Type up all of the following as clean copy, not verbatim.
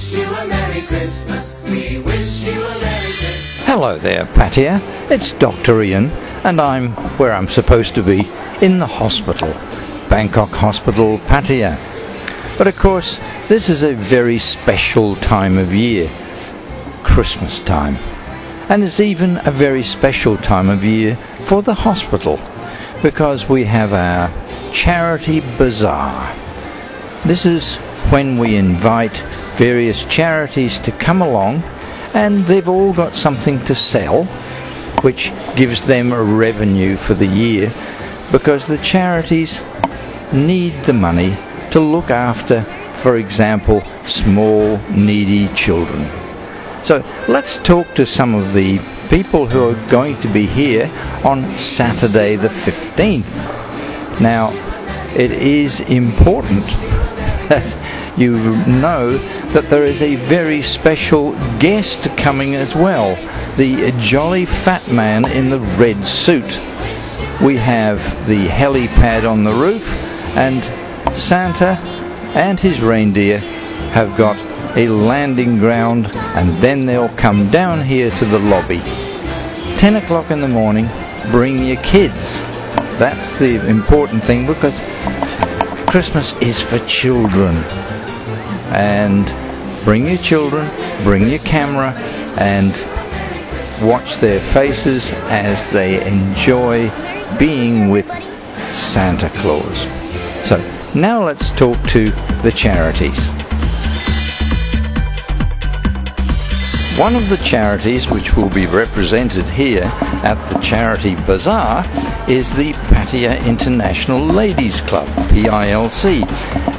wish you a Merry Christmas. We wish you a Merry Christmas. Hello there, Pattaya. It's Dr. Ian, and I'm where I'm supposed to be, in the hospital. Bangkok Hospital, Pattaya. But of course, this is a very special time of year. Christmas time. And it's even a very special time of year for the hospital, because we have our charity bazaar. This is when we invite various charities to come along, and they've all got something to sell, which gives them a revenue for the year, because the charities need the money to look after, for example, small needy children. So let's talk to some of the people who are going to be here on Saturday the 15th. Now, it is important that you know that there is a very special guest coming as well, the jolly fat man in the red suit. We have the helipad on the roof, and Santa and his reindeer have got a landing ground, and then they'll come down here to the lobby. 10 o'clock in the morning, bring your kids. That's the important thing, because Christmas is for children. And bring your children, bring your camera, and watch their faces as they enjoy being with Santa Claus. So now let's talk to the charities. One of the charities which will be represented here at the Charity Bazaar is the Pattaya International Ladies Club, PILC.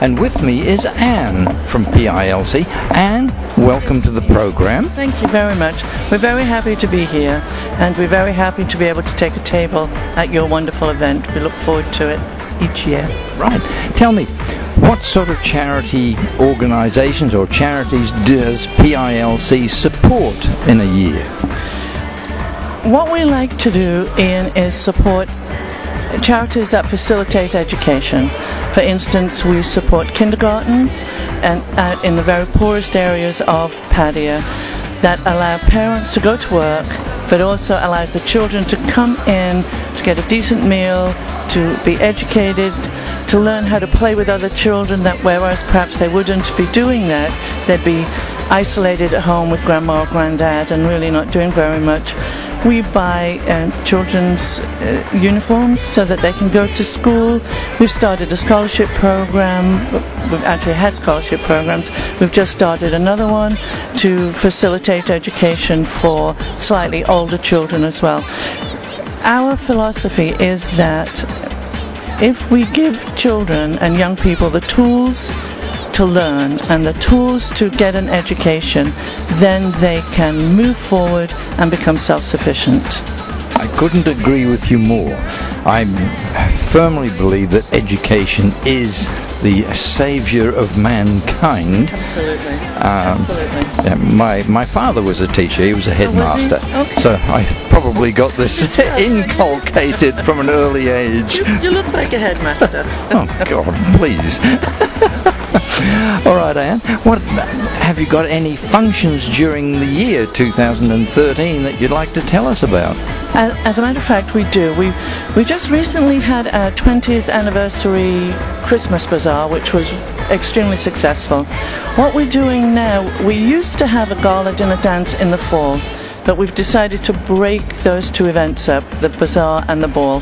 And with me is Anne from PILC. Anne, welcome to the program. Thank you very much. We're very happy to be here, and we're very happy to be able to take a table at your wonderful event. We look forward to it each year. Right. Tell me, what sort of charity organisations or charities does PILC support in a year? What we like to do, Ian, is support charities that facilitate education. For instance, we support kindergartens and in the very poorest areas of Pattaya that allow parents to go to work, but also allows the children to come in to get a decent meal, to be educated, to learn how to play with other children, that whereas perhaps they wouldn't be doing that, they'd be isolated at home with grandma or granddad and really not doing very much. We buy children's uniforms so that they can go to school. We've started a scholarship program. We've actually had scholarship programs. We've just started another one to facilitate education for slightly older children as well. Our philosophy is that if we give children and young people the tools to learn and the tools to get an education, then they can move forward and become self-sufficient. I couldn't agree with you more. I firmly believe that education is the saviour of mankind. Absolutely. Absolutely. Yeah, my father was a teacher. He was a headmaster. Okay. So I probably got this inculcated from an early age. You look like a headmaster. Oh, God, please. All right, Anne. What have you got any functions during the year 2013 that you'd like to tell us about? As a matter of fact, we do. We just recently had our 20th anniversary Christmas Bazaar, which was extremely successful. What we're doing now, we used to have a gala dinner dance in the fall, but we've decided to break those two events up, the bazaar and the ball.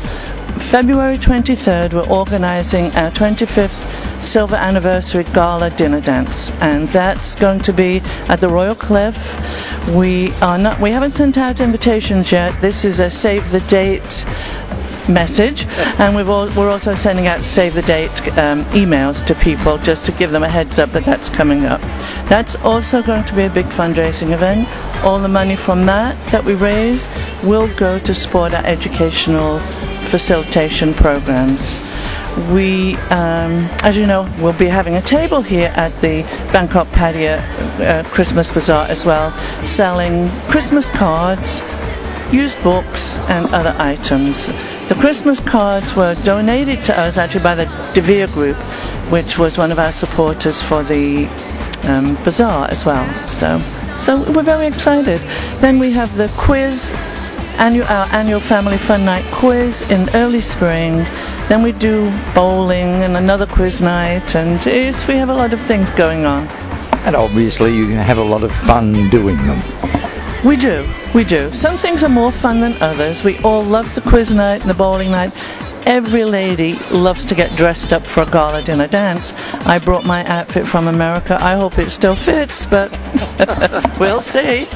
February 23rd, we're organising our 25th Silver Anniversary Gala Dinner Dance, and that's going to be at the Royal Cliff. We haven't sent out invitations yet. This is a save the date message, and we're also sending out save the date emails to people just to give them a heads up that that's coming up. That's also going to be a big fundraising event. All the money from that we raise will go to support our educational facilitation programs. We, as you know, will be having a table here at the Bangkok Pattaya Christmas Bazaar as well, selling Christmas cards, used books and other items. The Christmas cards were donated to us actually by the De Vere Group, which was one of our supporters for the bazaar as well. So we're very excited. Then we have the quiz, our annual family fun night quiz in early spring. Then we do bowling and another quiz night, and we have a lot of things going on. And obviously you have a lot of fun doing them. We do. Some things are more fun than others. We all love the quiz night and the bowling night. Every lady loves to get dressed up for a gala dinner dance. I brought my outfit from America. I hope it still fits, but we'll see.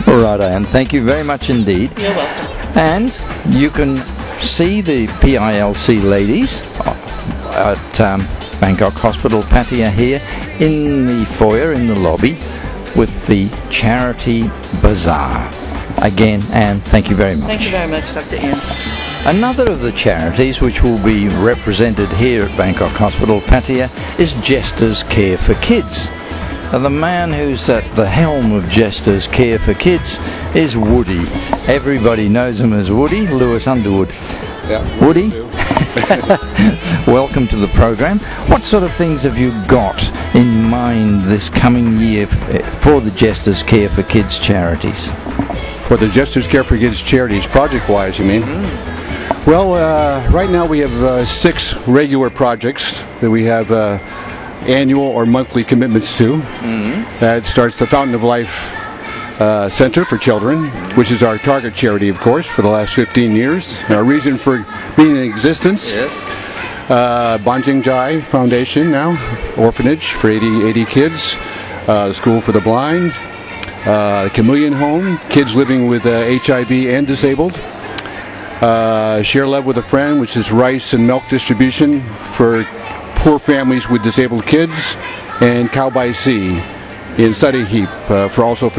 All right, Anne, thank you very much indeed. You're welcome. And you can see the PILC ladies at Bangkok Hospital Pattaya here in the foyer, in the lobby, with the Charity Bazaar. Again, Anne, thank you very much. Thank you very much, Dr. Ian. Another of the charities which will be represented here at Bangkok Hospital Pattaya is Jesters Care for Kids. Now, the man who's at the helm of Jesters Care for Kids is Woody. Everybody knows him as Woody, Lewis Underwood. Yeah, Woody, welcome to the program. What sort of things have you got in mind this coming year for the Jesters Care for Kids charities? For the Jesters Care for Kids charities, project-wise, you mean? Well, right now we have 6 regular projects that we have annual or monthly commitments to. That starts the Fountain of Life Center for Children, which is our target charity, of course, for the last 15 years. Our reason for being in existence. Yes. Banjing Jai Foundation now, orphanage for 80 kids, school for the blind, Chameleon Home, kids living with HIV and disabled, Share Love with a Friend, which is rice and milk distribution for poor families with disabled kids, and Cow by Sea in Study Heap for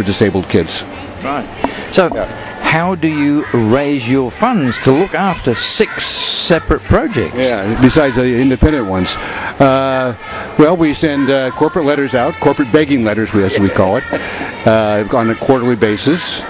disabled kids. Right. So, how do you raise your funds to look after 6 separate projects? Yeah, besides the independent ones. Well, we send corporate letters out, corporate begging letters, as we call it, on a quarterly basis.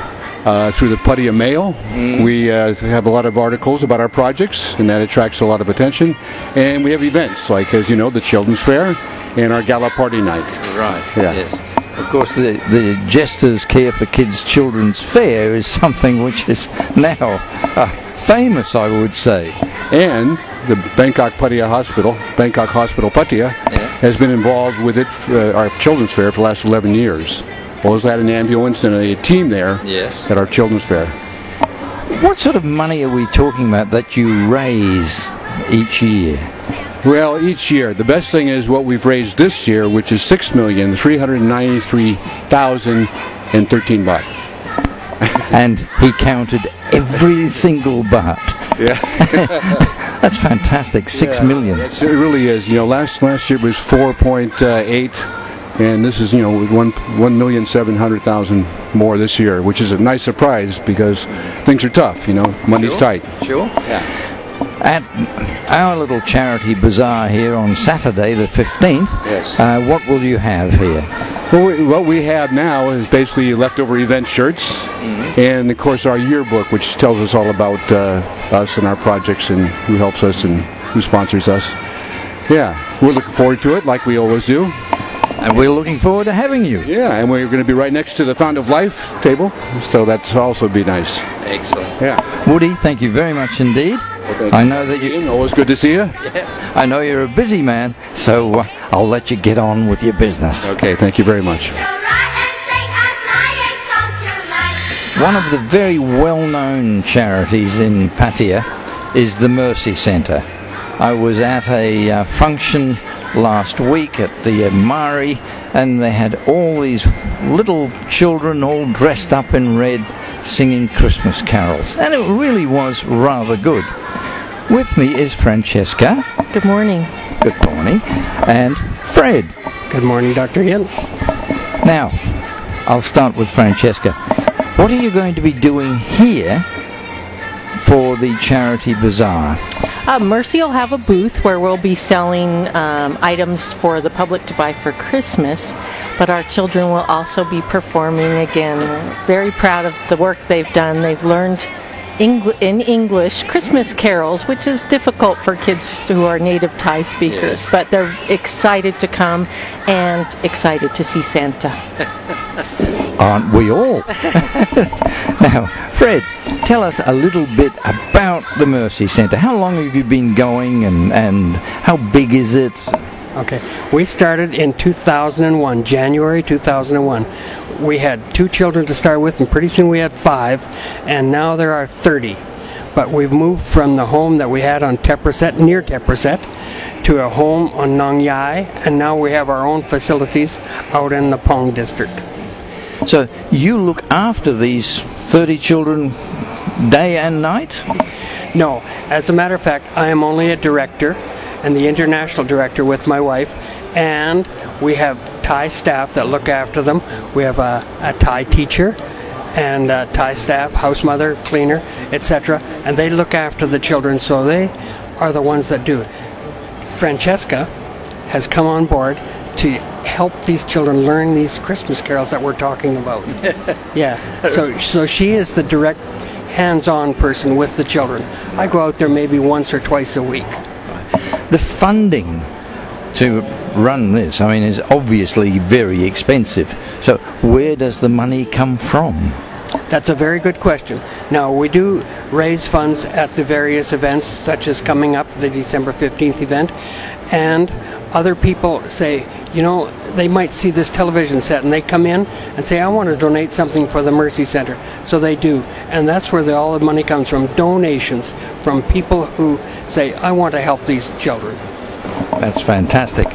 Through the Pattaya Mail. We have a lot of articles about our projects, and that attracts a lot of attention. And we have events, like, as you know, the Children's Fair and our Gala Party Night. Right, Yeah. yes. Of course, the Jesters Care for Kids Children's Fair is something which is now famous, I would say. And the Bangkok Pattaya Hospital, Bangkok Hospital Pattaya, has been involved with it, our Children's Fair, for the last 11 years. Also had an ambulance and a team there at our Children's Fair. What sort of money are we talking about that you raise each year? Well, each year, the best thing is what we've raised this year, which is 6,393,013 baht. And he counted every single baht. Yeah. That's fantastic. 6 million. It really is. You know, last year was 4.8, and this is 1,700,000 more this year, which is a nice surprise because things are tough. Money's tight. Sure. Yeah. At our little charity bazaar here on Saturday the 15th, what will you have here? Well, what we have now is basically leftover event shirts, and of course our yearbook, which tells us all about us and our projects and who helps us and who sponsors us. Yeah, we're looking forward to it, like we always do. And we're looking forward to having you. Yeah, and we're going to be right next to the Fountain of Life table, so that's also be nice. Excellent. Yeah. Woody, thank you very much indeed. Well, I know that you... Always good to see you. Yeah, I know you're a busy man, so I'll let you get on with your business. Okay, thank you very much. One of the very well-known charities in Pattaya is the Mercy Centre. I was at a function last week at the Mari, and they had all these little children all dressed up in red singing Christmas carols, and it really was rather good. With me is Francesca. Good morning. Good morning. And Fred. Good morning, Dr. Ian. Now, I'll start with Francesca. What are you going to be doing here for the Charity Bazaar? Mercy will have a booth where we'll be selling items for the public to buy for Christmas, but our children will also be performing again. We're very proud of the work they've done. They've learned in English Christmas carols, which is difficult for kids who are native Thai speakers. Yes. But they're excited to come and excited to see Santa. Aren't we all? Now, Fred, tell us a little bit about the Mercy Centre. How long have you been going, and how big is it? Okay, we started in 2001, January 2001. We had 2 children to start with, and pretty soon we had 5, and now there are 30. But we've moved from the home that we had on Tepraset, near Tepraset, to a home on Nong Yai, and now we have our own facilities out in the Pong district. So you look after these 30 children day and night? No, as a matter of fact, I am only a director and the international director with my wife, and we have Thai staff that look after them. We have a Thai teacher and a Thai staff, house mother, cleaner, etc., and they look after the children, so they are the ones that do it. Francesca has come on board to help these children learn these Christmas carols that we're talking about. Yeah, so she is the direct hands-on person with the children. I go out there maybe once or twice a week. The funding to run this, I mean, is obviously very expensive. So where does the money come from? That's a very good question. Now, we do raise funds at the various events, such as coming up, the December 15th event, and other people say, you know, they might see this television set and they come in and say, I want to donate something for the Mercy Centre. So they do. And that's where all the money comes from, donations from people who say, I want to help these children. That's fantastic.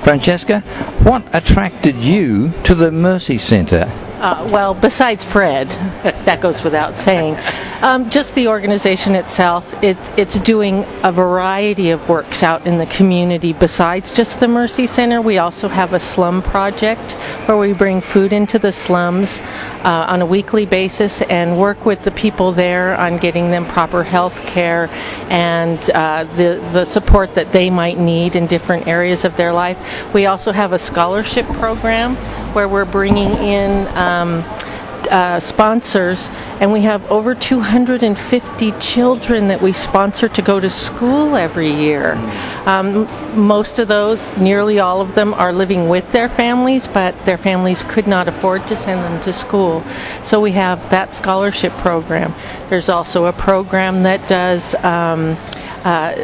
Francesca, what attracted you to the Mercy Centre? Well, besides Fred, that goes without saying, just the organization itself, it's doing a variety of works out in the community besides just the Mercy Centre. We also have a slum project where we bring food into the slums on a weekly basis and work with the people there on getting them proper health care and the support that they might need in different areas of their life. We also have a scholarship program where we're bringing in sponsors, and we have over 250 children that we sponsor to go to school every year. Most of those, nearly all of them, are living with their families, but their families could not afford to send them to school. So we have that scholarship program. There's also a program that does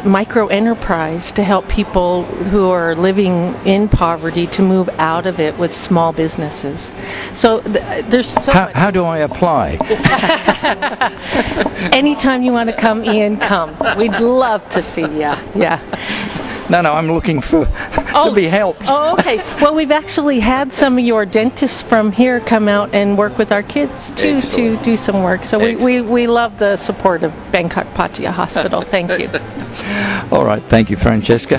micro-enterprise to help people who are living in poverty to move out of it with small businesses. So there's so much. How do I apply? Anytime you want to come, Ian, come. We'd love to see you. Yeah. No, I'm looking to be helped. Oh, okay. Well, we've actually had some of your dentists from here come out and work with our kids, too, Excellent. to do some work. So we love the support of Bangkok Pattaya Hospital. Thank you. All right, thank you, Francesca.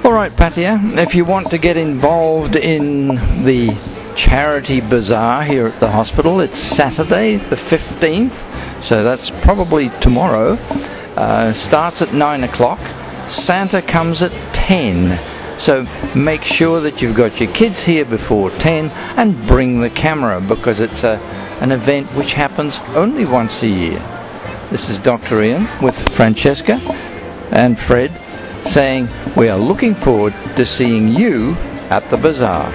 All right, Pattaya, if you want to get involved in the charity bazaar here at the hospital, it's Saturday the 15th, so that's probably tomorrow. Starts at 9 o'clock. Santa comes at 10. So make sure that you've got your kids here before 10 and bring the camera, because it's an event which happens only once a year. This is Dr. Ian with Francesca and Fred saying we are looking forward to seeing you at the bazaar.